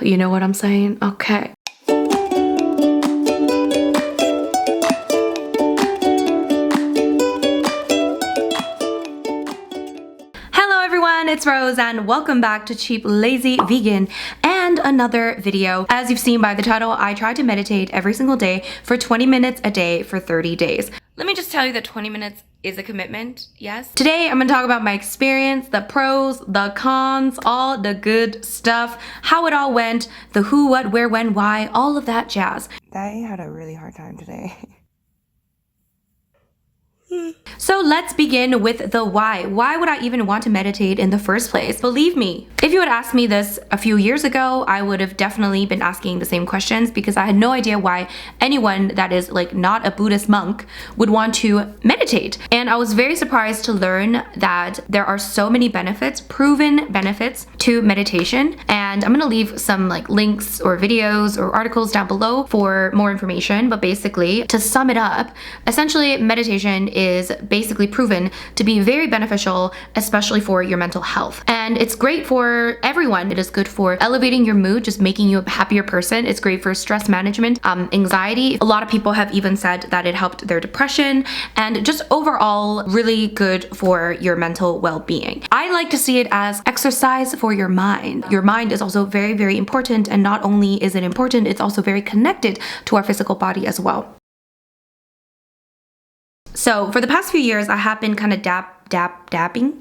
You know what I'm saying? Okay. Hello everyone, it's Rose and welcome back to Cheap Lazy Vegan and another video. As you've seen by the title, I try to meditate every single day for 20 minutes a day for 30 days. Let me just tell you that 20 minutes is a commitment, yes? Today, I'm gonna talk about my experience, the pros, the cons, all the good stuff, how it all went, the who, what, where, when, why, all of that jazz. I had a really hard time today. So let's begin with the why. Why would I even want to meditate in the first place? Believe me, if you had asked me this a few years ago, I would have definitely been asking the same questions because I had no idea why anyone that is like not a Buddhist monk would want to meditate. And I was very surprised to learn that there are so many benefits, proven benefits to meditation. And I'm gonna leave some like links or videos or articles down below for more information. But basically, to sum it up, essentially meditation is basically proven to be very beneficial, especially for your mental health. And it's great for everyone. It is good for elevating your mood, just making you a happier person. It's great for stress management, anxiety. A lot of people have even said that it helped their depression and just overall really good for your mental well-being. I like to see it as exercise for your mind. Your mind is also very, very important. And not only is it important, it's also very connected to our physical body as well. So for the past few years, I have been kind of dabbling?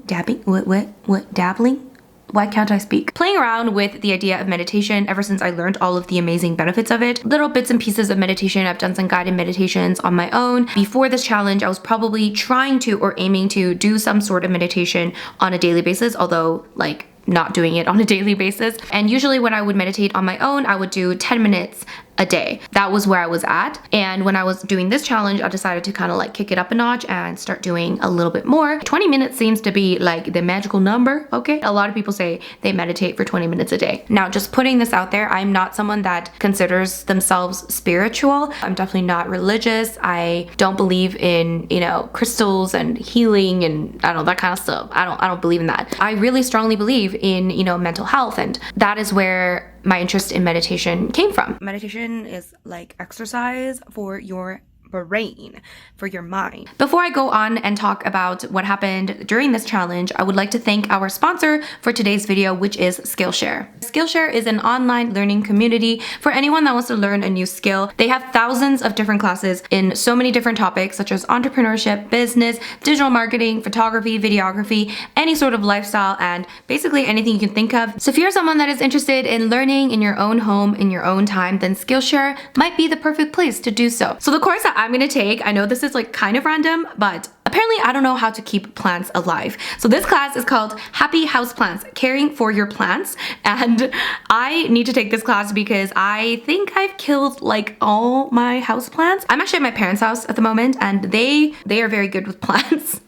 Why can't I speak? Playing around with the idea of meditation ever since I learned all of the amazing benefits of it. Little bits and pieces of meditation. I've done some guided meditations on my own. Before this challenge, I was probably trying to or aiming to do some sort of meditation on a daily basis, although like not doing it on a daily basis. And usually when I would meditate on my own, I would do 10 minutes a day. That was where I was at. And when I was doing this challenge, I decided to kind of like kick it up a notch and start doing a little bit more. 20 minutes seems to be like the magical number, okay? A lot of people say they meditate for 20 minutes a day. Now, just putting this out there, I'm not someone that considers themselves spiritual. I'm definitely not religious. I don't believe in, you know, crystals and healing and I don't know, that kind of stuff. I don't believe in that. I really strongly believe in, you know, mental health, and that is where my interest in meditation came from. Meditation is like exercise for your brain, for your mind. Before I go on and talk about what happened during this challenge, I would like to thank our sponsor for today's video, which is Skillshare. Skillshare is an online learning community for anyone that wants to learn a new skill. They have thousands of different classes in so many different topics such as entrepreneurship, business, digital marketing, photography, videography, any sort of lifestyle, and basically anything you can think of. So if you're someone that is interested in learning in your own home, in your own time, then Skillshare might be the perfect place to do so. So the course that I'm gonna take, I know this is like kind of random, but apparently I don't know how to keep plants alive. So this class is called Happy Houseplants, Caring for Your Plants. And I need to take this class because I think I've killed like all my houseplants. I'm actually at my parents' house at the moment and they are very good with plants.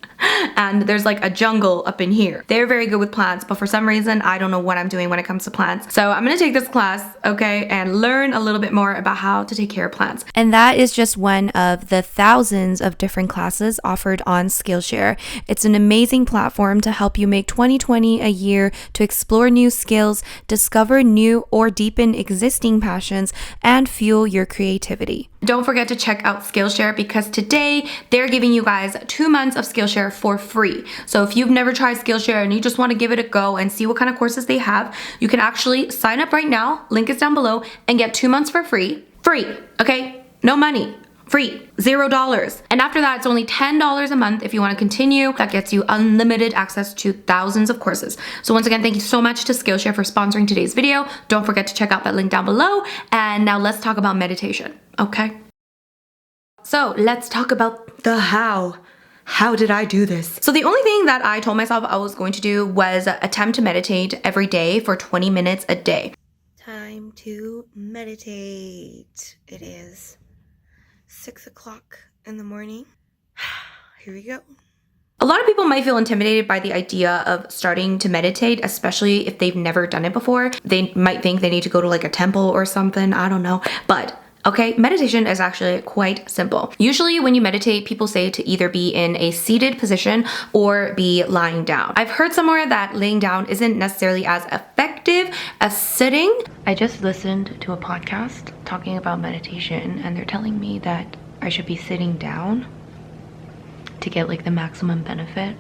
And there's like a jungle up in here. They're very good with plants, but for some reason, I don't know what I'm doing when it comes to plants. So I'm gonna take this class, okay, and learn a little bit more about how to take care of plants. And that is just one of the thousands of different classes offered on Skillshare. It's an amazing platform to help you make 2020 a year to explore new skills, discover new or deepen existing passions, and fuel your creativity. Don't forget to check out Skillshare because today they're giving you guys 2 months of Skillshare for free. So if you've never tried Skillshare and you just want to give it a go and see what kind of courses they have, you can actually sign up right now, link is down below, and get 2 months for free. Free, okay? No money. Free, $0. And after that, it's only $10 a month if you want to continue. That gets you unlimited access to thousands of courses. So once again, thank you so much to Skillshare for sponsoring today's video. Don't forget to check out that link down below. And now let's talk about meditation, okay? So let's talk about the how. How did I do this? So the only thing that I told myself I was going to do was attempt to meditate every day for 20 minutes a day. Time to meditate. It is 6 o'clock in the morning. Here we go. A lot of people might feel intimidated by the idea of starting to meditate, especially if they've never done it before. They might think they need to go to like a temple or something, I don't know. But Okay, meditation is actually quite simple. Usually when you meditate, people say to either be in a seated position or be lying down. I've heard somewhere that laying down isn't necessarily as effective as sitting. I just listened to a podcast talking about meditation and they're telling me that I should be sitting down to get like the maximum benefit.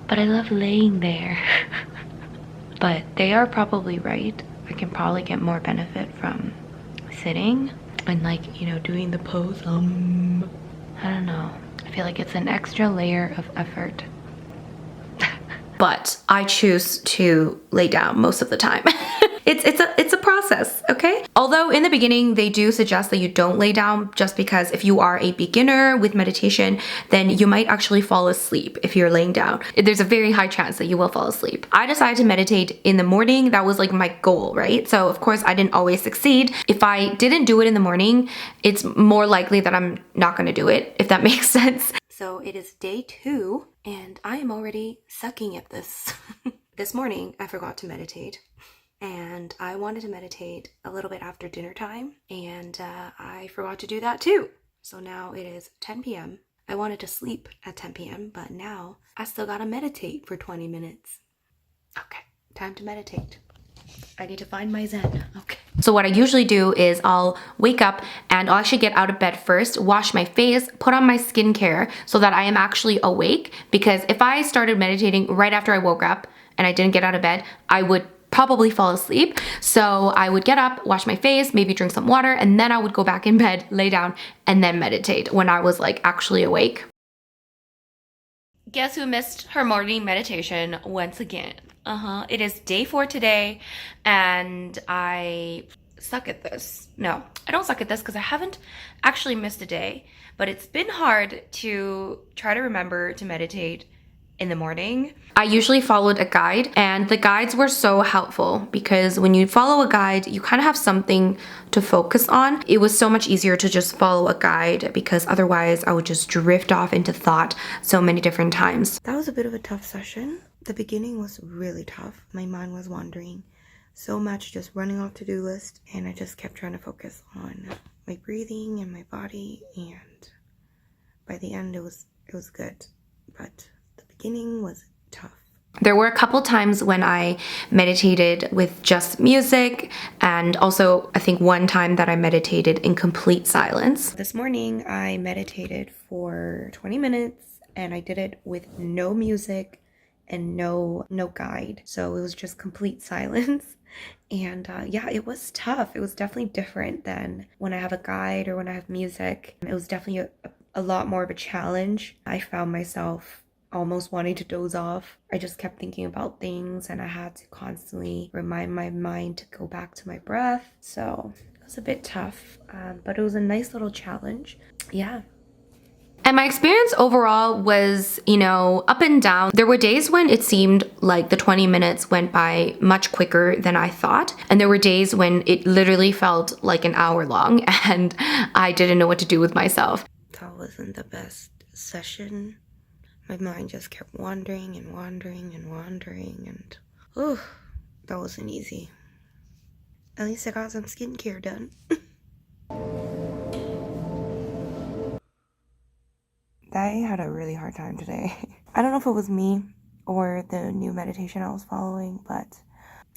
But I love laying there. But they are probably right. I can probably get more benefit from sitting and like, you know, doing the pose. I don't know. I feel like it's an extra layer of effort. But I choose to lay down most of the time. It's a process, okay? Although in the beginning, they do suggest that you don't lay down just because if you are a beginner with meditation, then you might actually fall asleep if you're laying down. There's a very high chance that you will fall asleep. I decided to meditate in the morning. That was like my goal, right? So of course I didn't always succeed. If I didn't do it in the morning, it's more likely that I'm not gonna do it, if that makes sense. So it is day 2 and I am already sucking at this. This morning, I forgot to meditate. And I wanted to meditate a little bit after dinner time, and I forgot to do that too. So now it is 10 p.m. I wanted to sleep at 10 p.m., but now I still gotta meditate for 20 minutes. Okay, time to meditate. I need to find my zen. Okay. So what I usually do is I'll wake up and I'll actually get out of bed first, wash my face, put on my skincare so that I am actually awake. Because if I started meditating right after I woke up and I didn't get out of bed, I would probably fall asleep. So I would get up, wash my face, maybe drink some water, and then I would go back in bed, lay down, and then meditate when I was like actually awake. Guess who missed her morning meditation once again? It is day 4 today, and I suck at this. No, I don't suck at this because I haven't actually missed a day, but it's been hard to try to remember to meditate in the morning. I usually followed a guide, and the guides were so helpful because when you follow a guide, you kind of have something to focus on. It was so much easier to just follow a guide because otherwise I would just drift off into thought so many different times. That was a bit of a tough session. The beginning was really tough. My mind was wandering so much, just running off to-do list, and I just kept trying to focus on my breathing and my body, and by the end it was good, but beginning was tough. There were a couple times when I meditated with just music, and also I think one time that I meditated in complete silence. This morning I meditated for 20 minutes and I did it with no music and no guide. So it was just complete silence. And yeah, it was tough. It was definitely different than when I have a guide or when I have music. It was definitely a lot more of a challenge. I found myself almost wanting to doze off. I just kept thinking about things and I had to constantly remind my mind to go back to my breath. So it was a bit tough, but it was a nice little challenge. Yeah. And my experience overall was, you know, up and down. There were days when it seemed like the 20 minutes went by much quicker than I thought. And there were days when it literally felt like an hour long and I didn't know what to do with myself. That wasn't the best session. My mind just kept wandering and wandering and wandering, and that wasn't easy. At least I got some skincare done. I had a really hard time today. I don't know if it was me or the new meditation I was following, but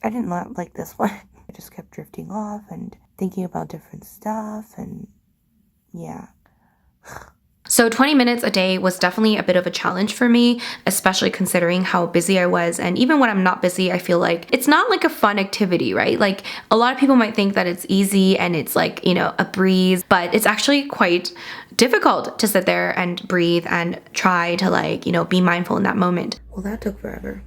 I didn't like this one. I just kept drifting off and thinking about different stuff, and yeah. So 20 minutes a day was definitely a bit of a challenge for me, especially considering how busy I was. And even when I'm not busy, I feel like it's not like a fun activity, right? Like a lot of people might think that it's easy and it's like, you know, a breeze, but it's actually quite difficult to sit there and breathe and try to like, you know, be mindful in that moment. Well, that took forever.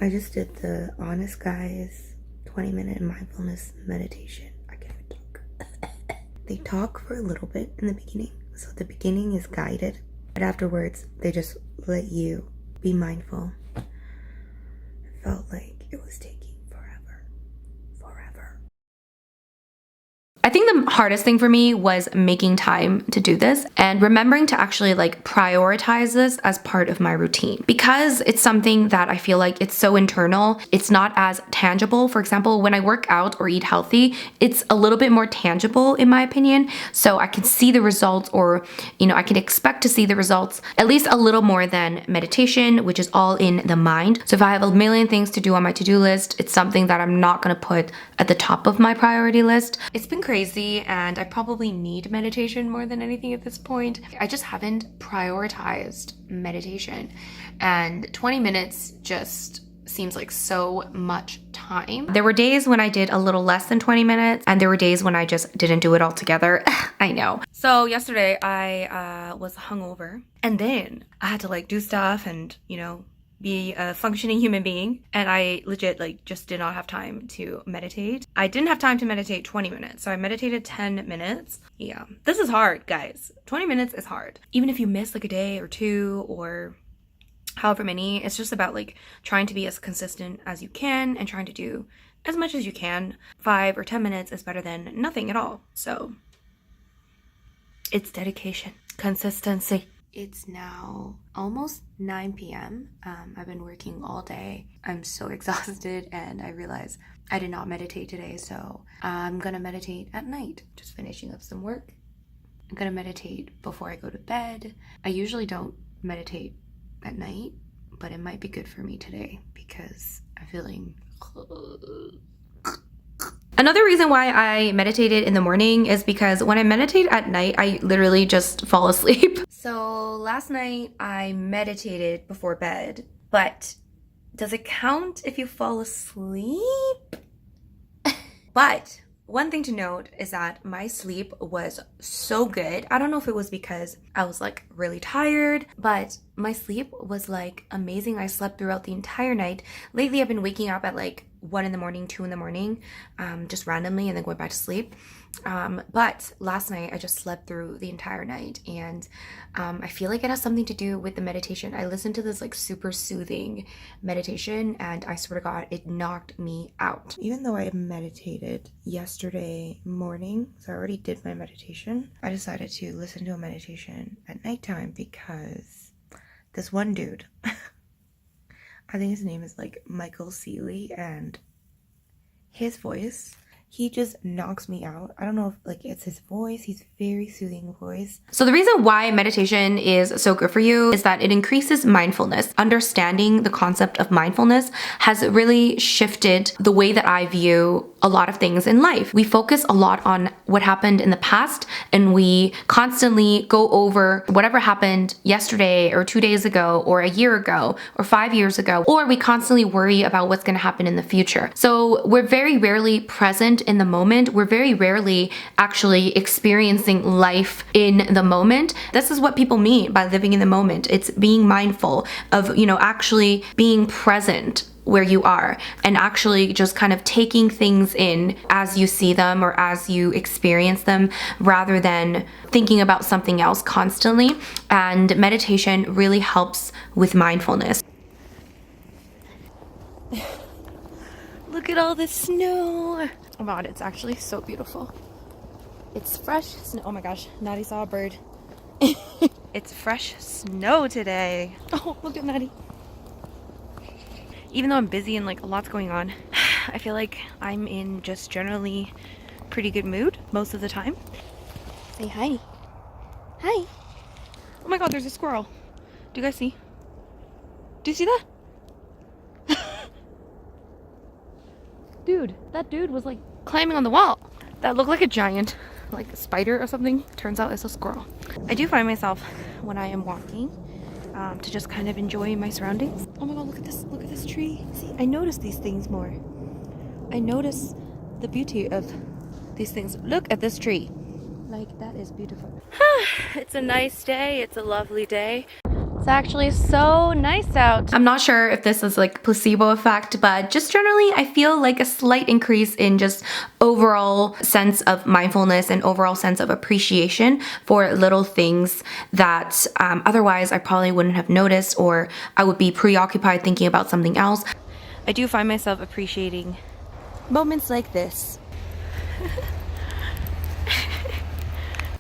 I just did the Honest Guys 20-minute mindfulness meditation. I can't even talk. They talk for a little bit in the beginning. So the beginning is guided, but afterwards, they just let you be mindful. It felt like it was taking forever. I think hardest thing for me was making time to do this and remembering to actually like prioritize this as part of my routine, because it's something that I feel like it's so internal. It's not as tangible. For example, when I work out or eat healthy, it's a little bit more tangible in my opinion. So I can see the results, or, you know, I can expect to see the results at least a little more than meditation, which is all in the mind. So if I have a million things to do on my to-do list, it's something that I'm not going to put at the top of my priority list. It's been crazy, and I probably need meditation more than anything at this point. I just haven't prioritized meditation, and 20 minutes just seems like so much time. There were days when I did a little less than 20 minutes, and there were days when I just didn't do it altogether. I know. So yesterday I was hungover, and then I had to like do stuff and, you know, be a functioning human being, and I legit like just did not have time to meditate. I didn't have time to meditate 20 minutes, so I meditated 10 minutes. Yeah, this is hard, guys. 20 minutes is hard. Even if you miss like a day or two or however many, it's just about like trying to be as consistent as you can and trying to do as much as you can. 5 or 10 minutes is better than nothing at all. So it's dedication, consistency. It's now almost 9 p.m. I've been working all day. I'm so exhausted, and I realize I did not meditate today, so I'm gonna meditate at night. Just finishing up some work. I'm gonna meditate before I go to bed. I usually don't meditate at night, but it might be good for me today because I'm feeling... Another reason why I meditated in the morning is because when I meditate at night, I literally just fall asleep. So last night I meditated before bed, but does it count if you fall asleep? But one thing to note is that my sleep was so good. I don't know if it was because I was like really tired, but my sleep was like amazing. I slept throughout the entire night. Lately, I've been waking up at like 1 in the morning, 2 in the morning, just randomly, and then going back to sleep. But last night I just slept through the entire night, and I feel like it has something to do with the meditation. I listened to this like super soothing meditation, and I swear to God, it knocked me out. Even though I meditated yesterday morning, so I already did my meditation, I decided to listen to a meditation at nighttime because this one dude, I think his name is like Michael Seeley, and his voice, he just knocks me out. I don't know if like it's his voice. He's very soothing voice. So the reason why meditation is so good for you is that it increases mindfulness. Understanding the concept of mindfulness has really shifted the way that I view a lot of things in life. We focus a lot on what happened in the past, and we constantly go over whatever happened yesterday or 2 days ago or a year ago or 5 years ago, or we constantly worry about what's going to happen in the future. So we're very rarely present in the moment. We're very rarely actually experiencing life in the moment. This is what people mean by living in the moment. It's being mindful of, you know, actually being present where you are and actually just kind of taking things in as you see them or as you experience them, rather than thinking about something else constantly. And meditation really helps with mindfulness. Look at all this snow. Oh my God, it's actually so beautiful. It's fresh snow. Oh my gosh, Natty saw a bird. It's fresh snow today. Oh, look at Natty. Even though I'm busy and like a lot's going on, I feel like I'm in just generally pretty good mood most of the time. Say hi. Hi. Oh my God, there's a squirrel. Do you guys see? Do you see that? Dude, that dude was like climbing on the wall. That looked like a giant, like a spider or something. Turns out it's a squirrel. I do find myself when I am walking to just kind of enjoy my surroundings. Oh my God, look at this tree. See, I notice these things more. I notice the beauty of these things. Look at this tree. Like, that is beautiful. It's a nice day. It's a lovely day. It's actually so nice out. I'm not sure if this is like placebo effect, but just generally I feel like a slight increase in just overall sense of mindfulness and overall sense of appreciation for little things that otherwise I probably wouldn't have noticed, or I would be preoccupied thinking about something else. I do find myself appreciating moments like this.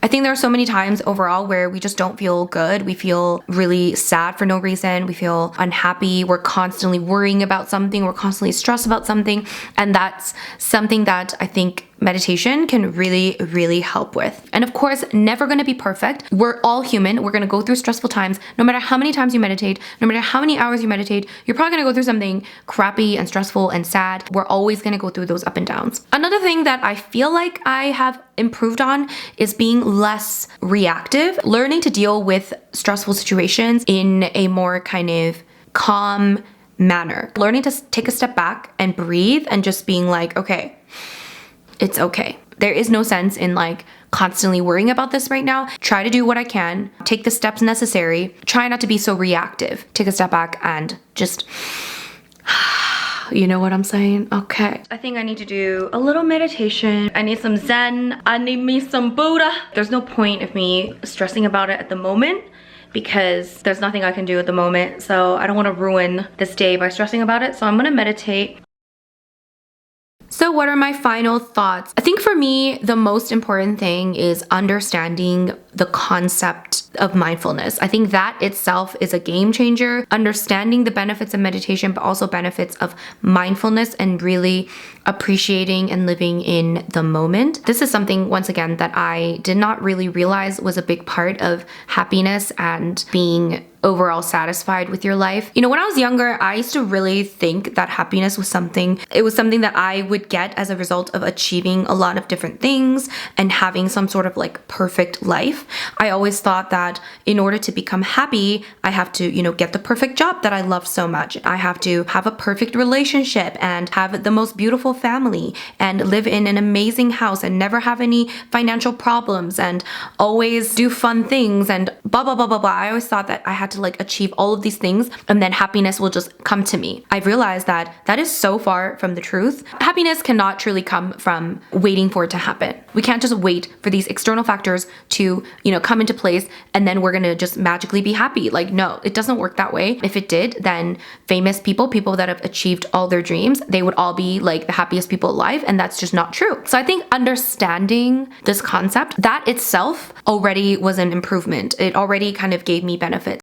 I think there are so many times overall where we just don't feel good. We feel really sad for no reason. We feel unhappy. We're constantly worrying about something. We're constantly stressed about something. And that's something that I think meditation can really, really help with. And of course, never gonna be perfect. We're all human. We're gonna go through stressful times. No matter how many times you meditate, no matter how many hours you meditate, you're probably gonna go through something crappy and stressful and sad. We're always gonna go through those up and downs. Another thing that I feel like I have improved on is being less reactive, learning to deal with stressful situations in a more kind of calm manner, learning to take a step back and breathe and just being like, okay, it's okay. There is no sense in like constantly worrying about this right now. Try to do what I can, take the steps necessary, try not to be so reactive. Take a step back and just, you know what I'm saying? Okay. I think I need to do a little meditation. I need some Zen. I need me some Buddha. There's no point of me stressing about it at the moment because there's nothing I can do at the moment. So I don't want to ruin this day by stressing about it. So I'm gonna meditate. So what are my final thoughts? I think for me, the most important thing is understanding the concept of mindfulness. I think that itself is a game changer. Understanding the benefits of meditation, but also benefits of mindfulness and really appreciating and living in the moment. This is something, once again, that I did not really realize was a big part of happiness and being overall satisfied with your life. You know, when I was younger, I used to really think that happiness was something that I would get as a result of achieving a lot of different things and having some sort of like perfect life. I always thought that in order to become happy, I have to, you know, get the perfect job that I love so much. I have to have a perfect relationship and have the most beautiful family and live in an amazing house and never have any financial problems and always do fun things and blah, blah, blah, blah, blah. I always thought that I had to like achieve all of these things and then happiness will just come to me. I've realized that that is so far from the truth. Happiness cannot truly come from waiting for it to happen. We can't just wait for these external factors to, you know, come into place and then we're gonna just magically be happy. Like, no, it doesn't work that way. If it did, then famous people that have achieved all their dreams, they would all be like the happiest people alive, and that's just not true. So I think understanding this concept, that itself already was an improvement. It already kind of gave me benefits.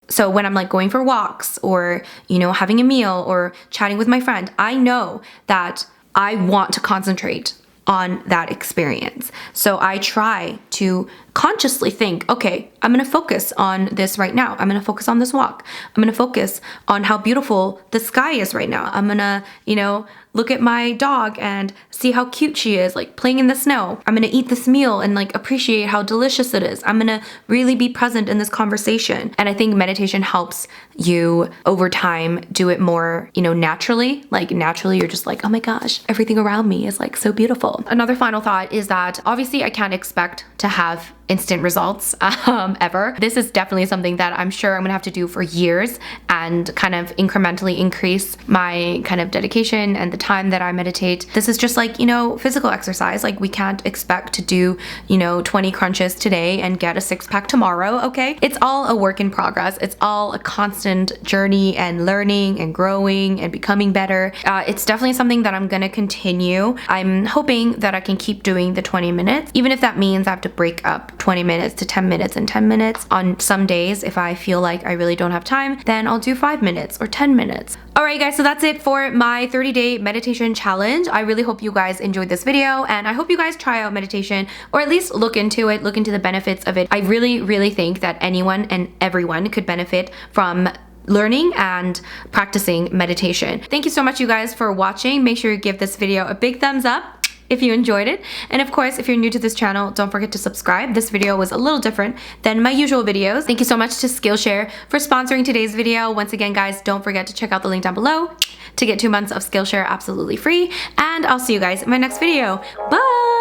So when I'm like going for walks or, you know, having a meal or chatting with my friend, I know that I want to concentrate on that experience. So I try to consciously think, okay, I'm gonna focus on this right now. I'm gonna focus on this walk. I'm gonna focus on how beautiful the sky is right now. I'm gonna, you know, look at my dog and see how cute she is, like playing in the snow. I'm gonna eat this meal and like appreciate how delicious it is. I'm gonna really be present in this conversation. And I think meditation helps you over time do it more, you know, naturally. Like naturally you're just like, oh my gosh, everything around me is like so beautiful. Another final thought is that obviously I can't expect to have instant results ever. This is definitely something that I'm sure I'm gonna have to do for years and kind of incrementally increase my kind of dedication and the time that I meditate. This is just like, you know, physical exercise. Like we can't expect to do, you know, 20 crunches today and get a 6-pack tomorrow, okay? It's all a work in progress. It's all a constant journey and learning and growing and becoming better. It's definitely something that I'm gonna continue. I'm hoping that I can keep doing the 20 minutes, even if that means I have to break up 20 minutes to 10 minutes and 10 minutes. On some days, if I feel like I really don't have time, then I'll do 5 minutes or 10 minutes. Alright guys, so that's it for my 30-day meditation challenge. I really hope you guys enjoyed this video and I hope you guys try out meditation or at least look into it, look into the benefits of it. I really, really think that anyone and everyone could benefit from learning and practicing meditation. Thank you so much you guys for watching. Make sure you give this video a big thumbs up if you enjoyed it. And of course, if you're new to this channel, don't forget to subscribe. This video was a little different than my usual videos. Thank you so much to Skillshare for sponsoring today's video. Once again, guys, don't forget to check out the link down below to get 2 months of Skillshare absolutely free. And I'll see you guys in my next video. Bye!